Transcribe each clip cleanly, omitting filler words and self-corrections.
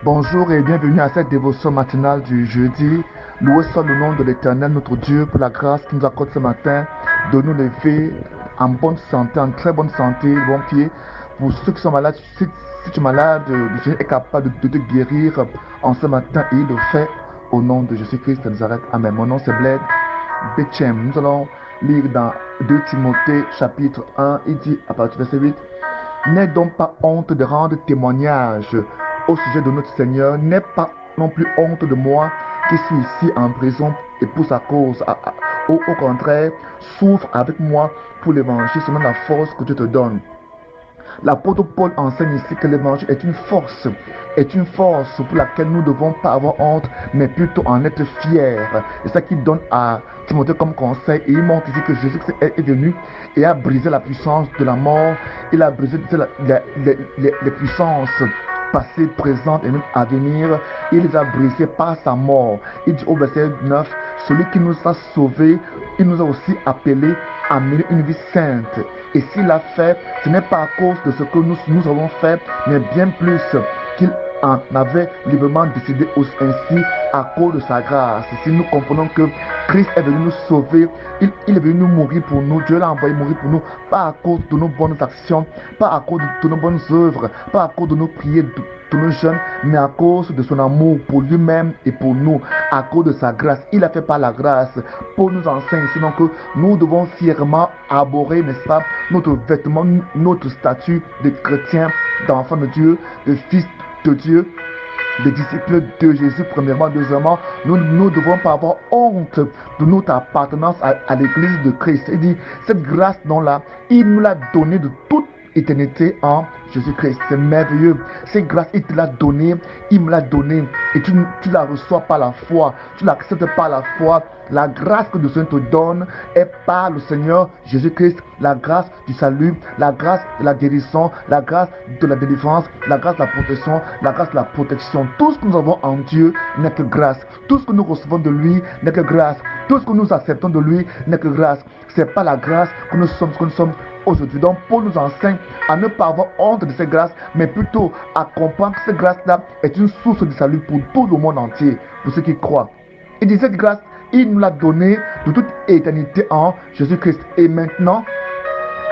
Bonjour et bienvenue à cette dévotion matinale du jeudi. Loué soit le nom de l'Éternel, notre Dieu, pour la grâce qu'il nous accorde ce matin de nous lever en bonne santé, en très bonne santé, bon pied. Pour ceux qui sont malades, si tu es malade, le Seigneur est capable de te guérir en ce matin et il le fait au nom de Jésus-Christ de Nazareth. Amen. Mon nom c'est Bled Bechem. Nous allons lire dans 2 Timothée chapitre 1. Il dit à partir du verset 8: N'aie donc pas honte de rendre témoignage au sujet de notre Seigneur. N'aie pas non plus honte de moi qui suis ici en prison et pour sa cause. Au contraire, souffre avec moi pour l'évangile selon la force que Dieu te donne. L'apôtre Paul enseigne ici que l'évangile est une force pour laquelle nous ne devons pas avoir honte, mais plutôt en être fiers. C'est ça qu'il donne à Timothée comme conseil. Et il montre ici que Jésus est venu et a brisé la puissance de la mort. Il a brisé les puissances passées, présentes et même à venir. Il les a brisées par sa mort. Il dit au verset 9, celui qui nous a sauvés, il nous a aussi appelés à mener une vie sainte. Et s'il l'a fait, ce n'est pas à cause de ce que nous avons fait, mais bien plus qu'il en avait librement décidé ainsi à cause de sa grâce. Si nous comprenons que Christ est venu nous sauver, il est venu nous mourir pour nous, Dieu l'a envoyé mourir pour nous, pas à cause de nos bonnes actions, pas à cause de nos bonnes œuvres, pas à cause de nos prières, de nos jeûnes, mais à cause de son amour pour lui-même et pour nous, à cause de sa grâce. Il a fait par la grâce. Pour nous enseigner, sinon que nous devons fièrement arborer, n'est-ce pas, notre vêtement, notre statut de chrétien, d'enfant de Dieu, de fils de Dieu, des disciples de Jésus, premièrement. Deuxièmement, nous ne devons pas avoir honte de notre appartenance à l'église de Christ. Il dit, cette grâce là, il nous l'a donnée de toute éternité en Jésus-Christ. C'est merveilleux. Cette grâce, il te l'a donnée, il me l'a donnée, et tu la reçois par la foi, tu l'acceptes par la foi. La grâce que le Seigneur te donne est par le Seigneur Jésus-Christ, la grâce du salut, la grâce de la guérison, la grâce de la délivrance, la grâce de la protection, la grâce de la protection. Tout ce que nous avons en Dieu n'est que grâce. Tout ce que nous recevons de lui n'est que grâce. Tout ce que nous acceptons de lui n'est que grâce. C'est pas la grâce que nous sommes aujourd'hui. Donc Paul nous enseigne à ne pas avoir honte de cette grâce, mais plutôt à comprendre que cette grâce-là est une source de salut pour tout le monde entier, pour ceux qui croient. Il dit cette grâce, il nous l'a donnée de toute éternité en Jésus-Christ. Et maintenant,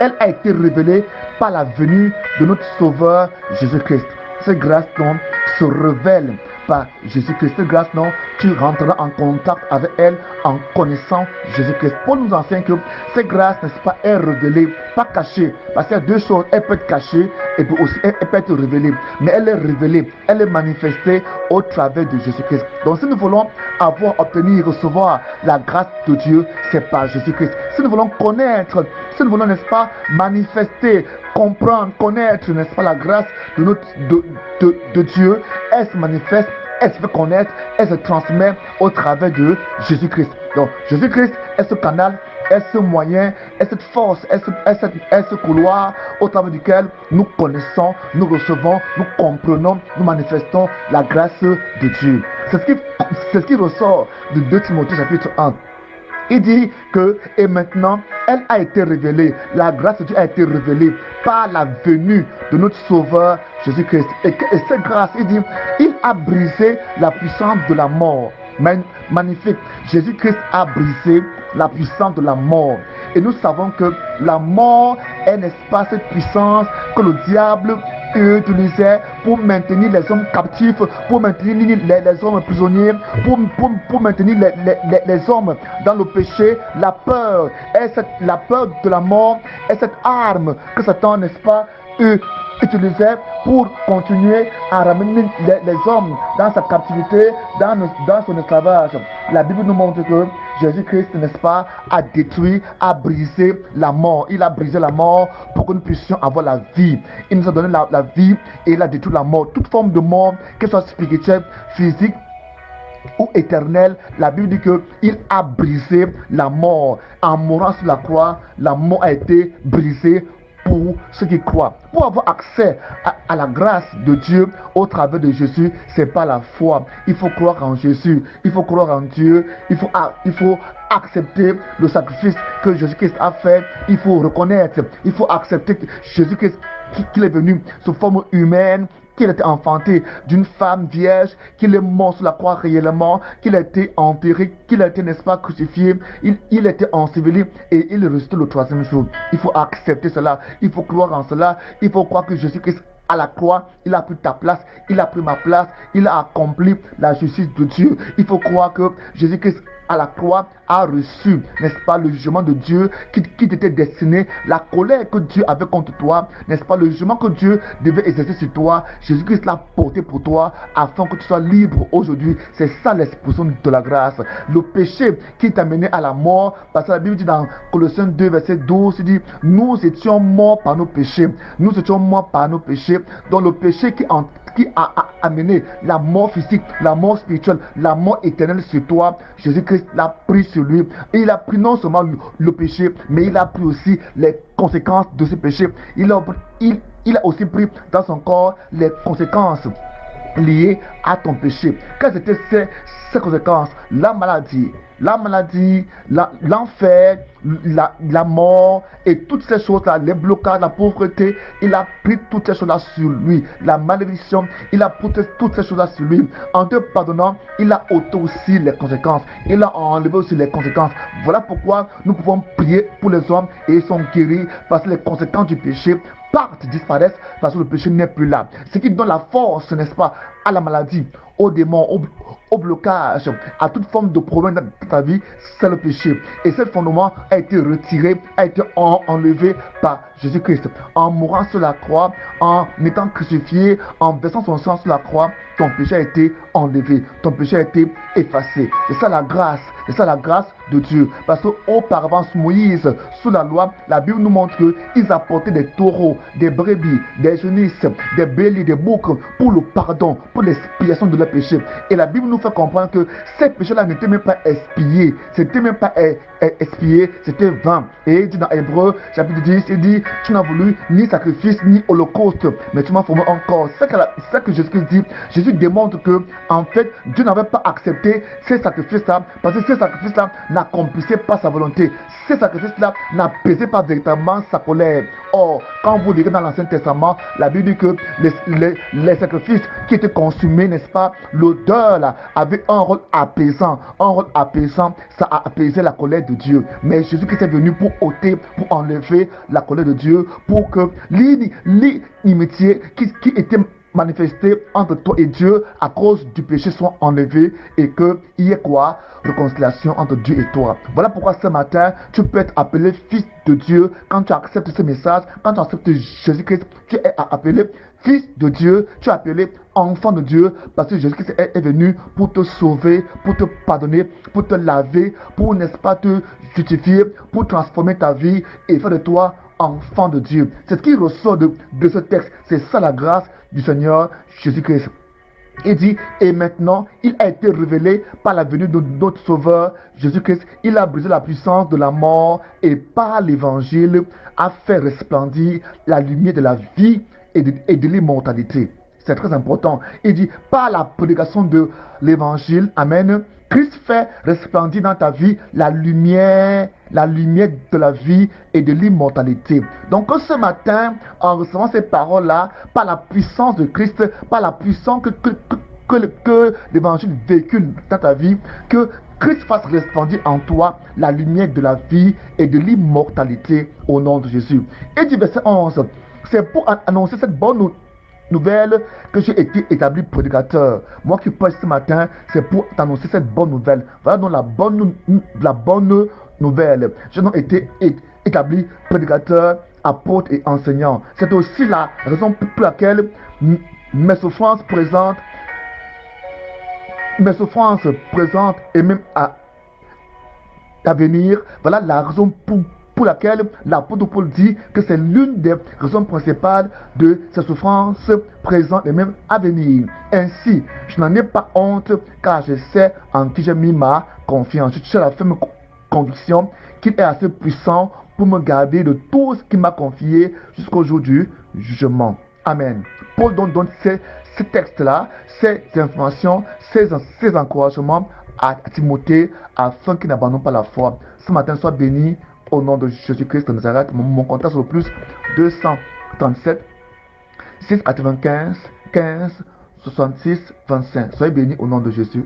elle a été révélée par la venue de notre Sauveur Jésus-Christ. Cette grâce donc se révèle par Jésus-Christ. Cette grâce, non, tu rentreras en contact avec elle en connaissant Jésus-Christ. Paul nous enseigne que cette grâce, n'est-ce pas, est révélée, pas cachée. Parce qu'il y a deux choses, elle peut être cachée et puis aussi elle peut être révélée. Mais elle est révélée, elle est manifestée au travers de Jésus-Christ. Donc si nous voulons avoir, obtenir, recevoir la grâce de Dieu, c'est par Jésus-Christ. Si nous voulons connaître, si nous voulons, n'est-ce pas, manifester, comprendre, connaître, n'est-ce pas, la grâce de Dieu, elle se manifeste, elle se fait connaître, elle se transmet au travers de Jésus-Christ. Donc Jésus-Christ est ce canal, est ce moyen, est cette force, est ce couloir au travers duquel nous connaissons, nous recevons, nous comprenons, nous manifestons la grâce de Dieu. C'est ce qui ressort de 2 Timothée chapitre 1. Il dit que, et maintenant, elle a été révélée, la grâce de Dieu a été révélée par la venue de notre Sauveur Jésus-Christ. Et cette grâce, il dit, il a brisé la puissance de la mort. Magnifique. Jésus-Christ a brisé la puissance de la mort. Et nous savons que la mort est, n'est-ce pas, cette puissance que le diable utilisait pour maintenir les hommes captifs, pour maintenir les hommes prisonniers, pour maintenir les hommes dans le péché. La peur de la mort est cette arme que Satan, n'est-ce pas, utilisait pour continuer à ramener les hommes dans sa captivité, dans son esclavage. La Bible nous montre que Jésus-Christ, n'est-ce pas, a détruit, a brisé la mort. Il a brisé la mort pour que nous puissions avoir la vie. Il nous a donné la vie et il a détruit la mort. Toute forme de mort, qu'elle soit spirituelle, physique ou éternelle, la Bible dit qu'il a brisé la mort. En mourant sur la croix, la mort a été brisée pour ceux qui croient. Pour avoir accès à la grâce de Dieu au travers de Jésus, c'est pas la foi. Il faut croire en Jésus, il faut croire en Dieu, il faut accepter le sacrifice que Jésus-Christ a fait. Il faut reconnaître, il faut accepter que Jésus-Christ, qu'il est venu sous forme humaine, qu'il a été enfanté d'une femme vierge, qu'il est mort sur la croix réellement, qu'il a été enterré, qu'il a été, n'est-ce pas, crucifié, il a été enseveli et il est ressuscité le troisième jour. Il faut accepter cela, il faut croire en cela, il faut croire que Jésus-Christ à la croix, il a pris ta place, il a pris ma place, il a accompli la justice de Dieu. Il faut croire que Jésus-Christ à la croix a reçu, n'est-ce pas, le jugement de Dieu qui t'était destiné, la colère que Dieu avait contre toi, n'est-ce pas, le jugement que Dieu devait exercer sur toi, Jésus-Christ l'a porté pour toi afin que tu sois libre aujourd'hui. C'est ça l'expression de la grâce. Le péché qui t'a mené à la mort, parce que la Bible dit dans Colossiens 2, verset 12, il dit, nous étions morts par nos péchés, nous étions morts par nos péchés, dans le péché qui a amené la mort physique, la mort spirituelle, la mort éternelle sur toi. Jésus-Christ l'a pris sur lui. Et il a pris non seulement le péché, mais il a pris aussi les conséquences de ce péché. Il a aussi pris dans son corps les conséquences liées à ton péché. Quelles étaient ces conséquences? La maladie, l'enfer, la mort et toutes ces choses-là, les blocages, la pauvreté. Il a pris toutes ces choses-là sur lui. La malédiction, il a pris toutes ces choses-là sur lui. En te pardonnant, il a ôté aussi les conséquences. Il a enlevé aussi les conséquences. Voilà pourquoi nous pouvons prier pour les hommes et ils sont guéris parce que les conséquences du péché partent, disparaissent parce que le péché n'est plus là. Ce qui donne la force, n'est-ce pas, à la maladie, aux démons, au blocage, à toute forme de problème dans ta vie, c'est le péché. Et ce fondement a été retiré, a été enlevé par Jésus-Christ. En mourant sur la croix, en étant crucifié, en versant son sang sur la croix, ton péché a été enlevé, ton péché a été effacé. C'est ça la grâce, c'est ça la grâce de Dieu. Parce qu'auparavant, Moïse, sous la loi, la Bible nous montre qu'ils apportaient des taureaux, des brebis, des génisses, des béliers, des boucs pour le pardon, pour l'expiation de leurs péchés. Et la Bible nous fait comprendre que ces péchés-là n'étaient même pas expiés, c'était même pas expié, c'était vain. Et il dit dans Hébreux, chapitre 10, il dit, tu n'as voulu ni sacrifice ni holocauste, mais tu m'as formé encore. C'est ce que Jésus dit. Jésus démontre que, en fait, Dieu n'avait pas accepté ces sacrifices-là, parce que ces sacrifices-là n'accomplissaient pas sa volonté. Ces sacrifices-là n'apaisaient pas véritablement sa colère. Or, quand vous lisez dans l'Ancien Testament, la Bible dit que les sacrifices qui étaient consumés, n'est-ce pas, l'odeur là avait un rôle apaisant. Un rôle apaisant, ça apaisait la colère de Dieu. Mais Jésus-Christ est venu pour ôter, pour enlever la colère de Dieu, pour que l'inimitié qui était manifesté entre toi et Dieu à cause du péché soit enlevé et qu'il y ait quoi? Réconciliation entre Dieu et toi. Voilà pourquoi ce matin, tu peux être appelé fils de Dieu. Quand tu acceptes ce message, quand tu acceptes Jésus-Christ, tu es appelé fils de Dieu, tu es appelé enfant de Dieu, parce que Jésus-Christ est venu pour te sauver, pour te pardonner, pour te laver, pour, n'est-ce pas, te justifier, pour transformer ta vie et faire de toi enfant de Dieu. C'est ce qui ressort de ce texte. C'est ça la grâce du Seigneur Jésus-Christ. Il dit, et maintenant, il a été révélé par la venue de notre Sauveur Jésus-Christ. Il a brisé la puissance de la mort et par l'évangile a fait resplendir la lumière de la vie et de l'immortalité. C'est très important. Il dit, par la prédication de l'évangile, amen, Christ fait resplendir dans ta vie la lumière de la vie et de l'immortalité. Donc ce matin, en recevant ces paroles-là, par la puissance de Christ, par la puissance que l'évangile véhicule dans ta vie, que Christ fasse resplendir en toi la lumière de la vie et de l'immortalité au nom de Jésus. Et du verset 11, c'est pour annoncer cette bonne nouvelle que j'ai été établi prédicateur. Moi qui parle ce matin, c'est pour t'annoncer cette bonne nouvelle. Voilà donc la bonne nouvelle. J'ai donc été établi prédicateur, apôtre et enseignant. C'est aussi la raison pour laquelle mes souffrances présentes et même à venir, voilà la raison pour laquelle l'apôtre Paul dit que c'est l'une des raisons principales de ses souffrances présentes et même à venir. Ainsi, je n'en ai pas honte, car je sais en qui j'ai mis ma confiance. J'ai la ferme conviction qu'il est assez puissant pour me garder de tout ce qu'il m'a confié jusqu'au jour du jugement. Amen. Paul donne ces textes-là, ces informations, ces encouragements à Timothée afin qu'il n'abandonne pas la foi. Ce matin, sois béni au nom de Jésus-Christ de Nazareth. Mon contact sur le plus 237 695 15 66 25. Soyez bénis au nom de Jésus.